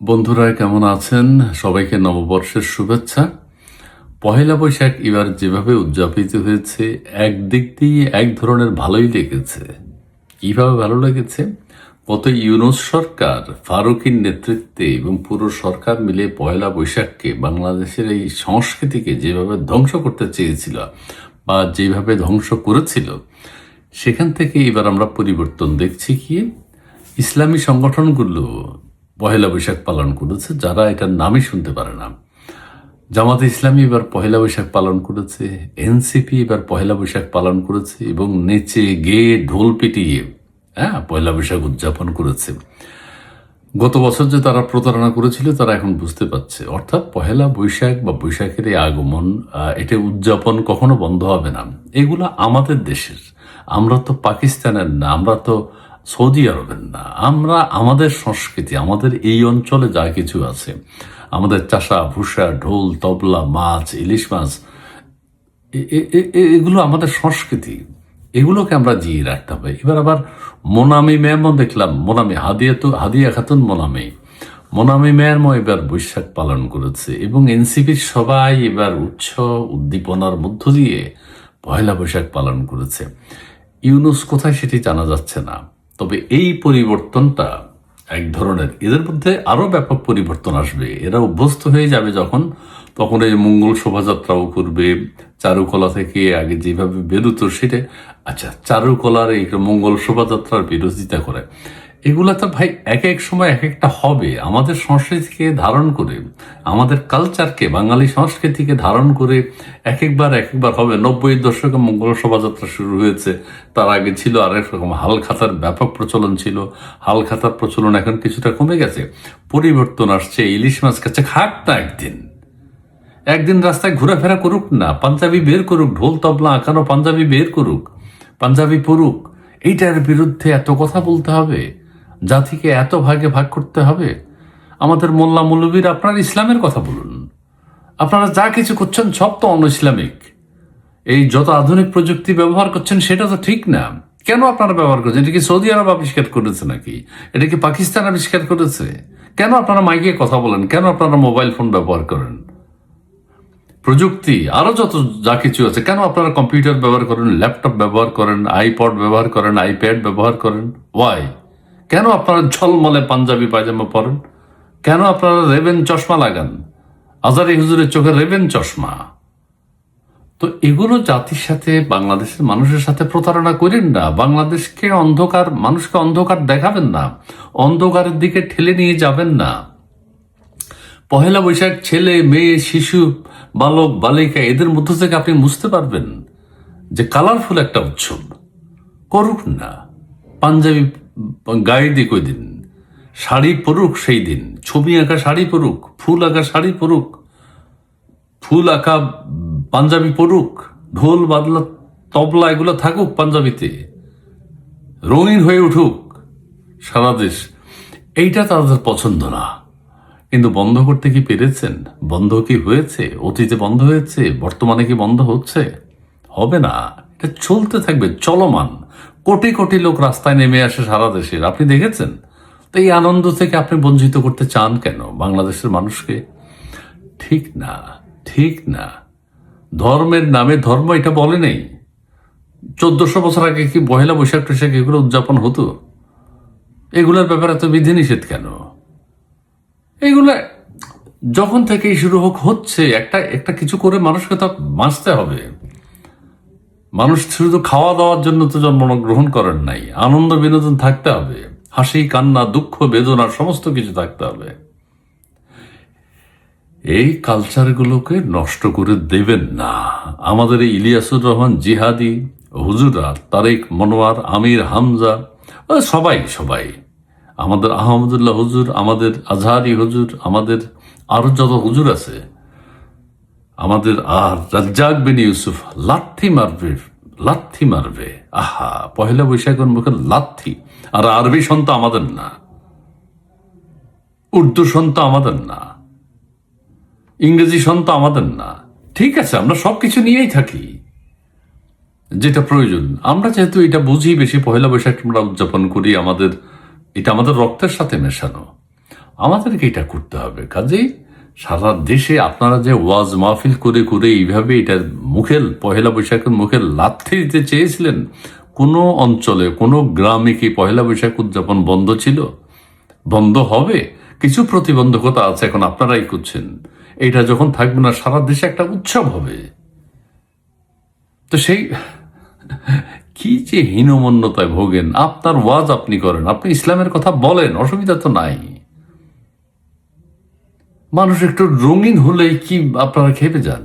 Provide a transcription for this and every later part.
বন্ধুরা কেমন আছেন? সবাইকে নববর্ষের শুভেচ্ছা। পহেলা বৈশাখ এবার যেভাবে উদযাপিত হয়েছে, একদিক দিয়ে এক ধরনের ভালোই লেগেছে। কিভাবে ভালো লেগেছে? গত ইউনূস সরকার ফারুকীর নেতৃত্বে এবং পুরো সরকার মিলে পয়লা বৈশাখকে বাংলাদেশের এই সংস্কৃতিকে যেভাবে ধ্বংস করতে চেয়েছিল বা যেভাবে ধ্বংস করেছিল, সেখান থেকে এবার আমরা পরিবর্তন দেখছি। কি ইসলামী সংগঠনগুলো পহেলা বৈশাখ পালন করেছে, যারা এটার নামই শুনতে পারে না। জামাতে ইসলামী এবার পহেলা বৈশাখ পালন করেছে, এনসিপি এবার পহেলা বৈশাখ পালন করেছে এবং নেচে গেয়ে ঢোল পিটিয়ে পয়লা বৈশাখ উদযাপন করেছে। গত বছর যে তারা প্রতারণা করেছিল, তারা এখন বুঝতে পারছে। অর্থাৎ পহেলা বৈশাখ বা বৈশাখের এই আগমন, এটা উদযাপন কখনো বন্ধ হবে না। এগুলো আমাদের দেশের, আমরা তো পাকিস্তানের না, আমরা তো সৌদি আরবের না। আমরা আমাদের সংস্কৃতি, আমাদের এই অঞ্চলে যা কিছু আছে, আমাদের চাষা ভুষা, ঢোল, তবলা, মাছ, ইলিশ মাছ, এগুলো আমাদের সংস্কৃতি। এগুলোকে আমরা জিয়ে রাখতে হবে। এবার আবার মোনামি ম্যামও দেখলাম, হাদিয়া খাতুন মোনামি ম্যামও এবার বৈশাখ পালন করেছে এবং এনসিপির সবাই এবার উদ্দীপনার মধ্য দিয়ে পয়লা বৈশাখ পালন করেছে। ইউনূস কোথায় সেটি জানা যাচ্ছে না। তবে এই পরিবর্তনটা এক ধরনের, এদের মধ্যে আরো ব্যাপক পরিবর্তন আসবে। এরা অভ্যস্ত হয়ে যাবে তখন এই মঙ্গল শোভাযাত্রাও করবে। চারুকলা থেকে আগে যেভাবে বেরোতো সেটা, আচ্ছা, চারুকলার এই মঙ্গল শোভাযাত্রার বিরোধিতা করে, এগুলা তো ভাই এক এক সময় এক একটা হবে। আমাদের সংস্কৃতিকে ধারণ করে, আমাদের কালচারকে, বাঙালি সংস্কৃতিকে ধারণ করে এক একবার হবে। 90-এর দশকে মঙ্গল শোভাযাত্রা শুরু হয়েছে, তার আগে ছিল আরেক রকম হালখাতার ব্যাপক প্রচলন ছিল। হালখাতার প্রচলন এখন কিছুটা কমে গেছে, পরিবর্তন আসছে। ইলিশ মাছ কাছে খাক না, একদিন রাস্তায় ঘোরাফেরা করুক না, পাঞ্জাবি বের করুক, ঢোল তবলা আঁকানো পাঞ্জাবি বের করুক, পাঞ্জাবি পরুক। এইটার বিরুদ্ধে এত কথা বলতে হবে? জাতিকে এত ভাগে ভাগ করতে হবে? আমাদের মোল্লা মৌলবীর, আপনার ইসলামের কথা বলুন। আপনারা যা কিছু করছেন সব তো অনইসলামিক। এই যত আধুনিক প্রযুক্তি ব্যবহার করছেন সেটা তো ঠিক না। কেন আপনারা ব্যবহার করছেন? এটা কি সৌদি আরব আবিষ্কার করেছে নাকি? এটা কি পাকিস্তান আবিষ্কার করেছে? কেন আপনারা মাইকে কথা বলেন? কেন আপনারা মোবাইল ফোন ব্যবহার করেন? প্রযুক্তি আরো যত যা কিছু আছে, কেন আপনারা কম্পিউটার ব্যবহার করেন, ল্যাপটপ ব্যবহার করেন, আইপড ব্যবহার করেন, আইপ্যাড ব্যবহার করেন? ওয়াই? কেন আপনারা ঝলমলে পাঞ্জাবি পায়জামা পরেন? কেন আপনারা রেবেন চশমা লাগান? আজারি হুজুরের চোখে রেবেন চশমা। তো এগুলো জাতির সাথে, বাংলাদেশের মানুষের সাথে প্রতারণা করেন না। মানুষকে অন্ধকার দেখাবেন না, অন্ধকারের দিকে ঠেলে নিয়ে যাবেন না। পহেলা বৈশাখ ছেলে মেয়ে, শিশু, বালক বালিকা, এদের মধ্য থেকে আপনি বুঝতে পারবেন যে কালারফুল একটা উৎসব। করুক না, পাঞ্জাবি গায়ে দিক ওই দিন, শাড়ি পরুক সেই দিন, ছবি আঁকা শাড়ি পরুক, ফুল আঁকা শাড়ি পরুক, ফুল আঁকা পাঞ্জাবি পরুক, ঢোল বাদলা তবলা এগুলো থাকুক পাঞ্জাবিতে, রঙিন হয়ে উঠুক সারা দেশ। এইটা তাদের পছন্দ না। কিন্তু বন্ধ করতে কি পেরেছেন? বন্ধ কি হয়েছে? অতীতে বন্ধ হয়েছে, বর্তমানে কি বন্ধ হচ্ছে? হবে না। এটা চলতে থাকবে, চলমান। কোটি কোটি লোক রাস্তায় নেমে আসে সারা দেশের, আপনি দেখেছেন। তো এই আনন্দ থেকে আপনি বঞ্চিত করতে চান কেন বাংলাদেশের মানুষকে? ঠিক না, ঠিক না। ধর্মের নামে ধর্ম এটা বলে নেই। 1400 বছর আগে কি পহেলা বৈশাখ টৈশাখ এগুলো উদযাপন হতো? এগুলোর ব্যাপারে তো বিধিনিষেধ কেন? এইগুলো যখন থেকেই শুরু হচ্ছে, একটা একটা কিছু করে মানুষকে তো বাঁচতে হবে। মানুষ শুধু খাওয়া দাওয়ার জন্য তো জন্মগ্রহণ করেন নাই। আনন্দ বিনোদন থাকতে হবে, হাসি কান্না দুঃখ বেদনা সমস্ত কিছু থাকতে হবে। এই কালচারগুলোকে নষ্ট করে দেবেন না। আমাদের এই ইলিয়াসুর রহমান জিহাদি হুজুরা, তারেক মনোয়ার, আমির হামজা, সবাই সবাই, আমাদের আহমদুল্লাহ হুজুর, আমাদের আজহারি হুজুর, আমাদের আরো যত হুজুর আছে, আমাদের আর রাজ্জাক বিন ইউসুফ, লাথি মারবে। আহা, পহেলা বৈশাখের মুখে লাথি। আর আরবি সন্ত আমাদের না, উর্দু সন্ত আমাদের না, ইংরেজি সন্ত আমাদের না। ঠিক আছে, আমরা সবকিছু নিয়েই থাকি যেটা প্রয়োজন। আমরা যেহেতু এটা বুঝি বেশি, পহেলা বৈশাখ আমরা উদযাপন করি, এটা আমাদের রক্তের সাথে মেশানো। আমাদেরকে এটা করতে হবে। কাজেই সারা দেশে আপনারা যে ওয়াজ মাহফিল করে করে এইভাবে এটার পহেলা বৈশাখের মুখে লাথি দিতে চেয়েছিলেন, কোনো অঞ্চলে কোনো গ্রামে কি পহেলা বৈশাখ উদযাপন বন্ধ ছিল? বন্ধ হবে? কিছু প্রতিবন্ধকতা আছে, এখন আপনারাই করছেন। এটা যখন থাকবে না, সারা দেশে একটা উৎসব হবে। তো সেই কি যে হীনমন্যতায় ভোগেন। আপনার ওয়াজ আপনি করেন, আপনি ইসলামের কথা বলেন, অসুবিধা তো নাই। মানুষ একটু রঙিন হলেই কি আপনারা খেপে যান?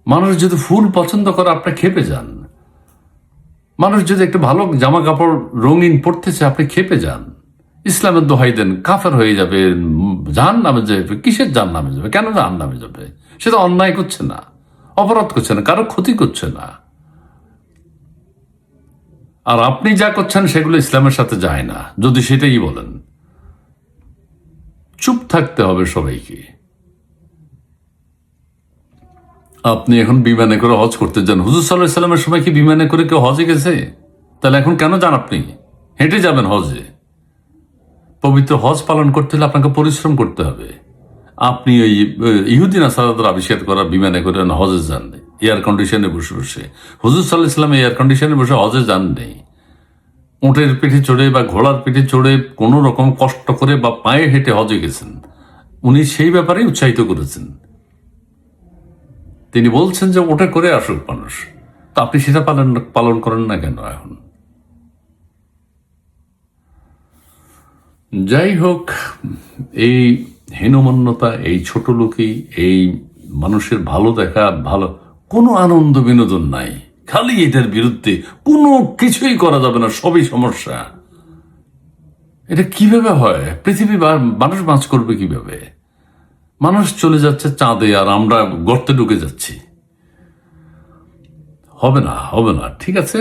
মানুষ যদি ফুল পছন্দ করে আপনি খেপে যান? মানুষ যদি একটু ভালো জামা কাপড় রঙিন পড়তেছে আপনি খেপে যান? ইসলামের দোহাই দেন, কাফের হয়ে যাবে, জাহান্নামে যাবে। কিসের জাহান্নামে যাবে? কেন জাহান্নামে যাবে? সে তো অন্যায় করছে না, অপরাধ করছে না, কারো ক্ষতি করছে না। আর আপনি যা করছেন সেগুলো ইসলামের সাথে যায় না, যদি সেটাই বলেন। চুপ থাকতে হবে সবাইকে। আপনি এখন বিমানে করে হজ করতে যান, হুজুর সাল্লাল্লাহু আলাইহি সাল্লামের সময় কি বিমানে করে কেউ হজে গেছে? তাহলে এখন কেন যান? আপনি হেঁটে যাবেন হজে। পবিত্র হজ পালন করতে হলে আপনাকে পরিশ্রম করতে হবে। আপনি ওই ইহুদি নাসারাদের আবিষ্কার করা বিমানে করে হজে যান, এয়ার কন্ডিশনে বসে বসে। হুজুর সাল্লাল্লাহু আলাইহি সাল্লাম এয়ার কন্ডিশনে বসে হজে যান নেই। উটের পিঠে চড়ে বা ঘোড়ার পিঠে চড়ে কোনো রকম কষ্ট করে বা পায়ে হেঁটে হজে গেছেন। উনি সেই ব্যাপারেই উৎসাহিত করেছেন। তিনি বলছেন যে ওটা করে আসুক মানুষ। তো আপনি সেটা পালন করেন না কেন এখন? যাই হোক, এই হীনমন্যতা, এই ছোট লোকই, এই মানুষের ভালো দেখা, ভালো কোনো আনন্দ বিনোদন নাই, খালি এটার বিরুদ্ধে কোনো কিছুই করা যাবে না, সবই সমস্যা। এটা কিভাবে হয়? পৃথিবী মানুষ বাঁচ করবে কিভাবে? মানুষ চলে যাচ্ছে চাঁদে আর আমরা গর্তে ঢুকে যাচ্ছি। হবে না, হবে না। ঠিক আছে,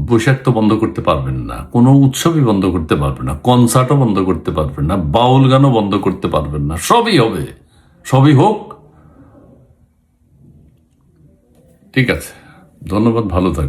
বৈশাখ তো বন্ধ করতে পারবেন না, কোনো উৎসবই বন্ধ করতে পারবেন না, কনসার্টও বন্ধ করতে পারবেন না, বাউল গানও বন্ধ করতে পারবেন না। সবই হবে, সবই হোক। ঠিক আছে, ধন্যবাদ, ভালো থাকবেন।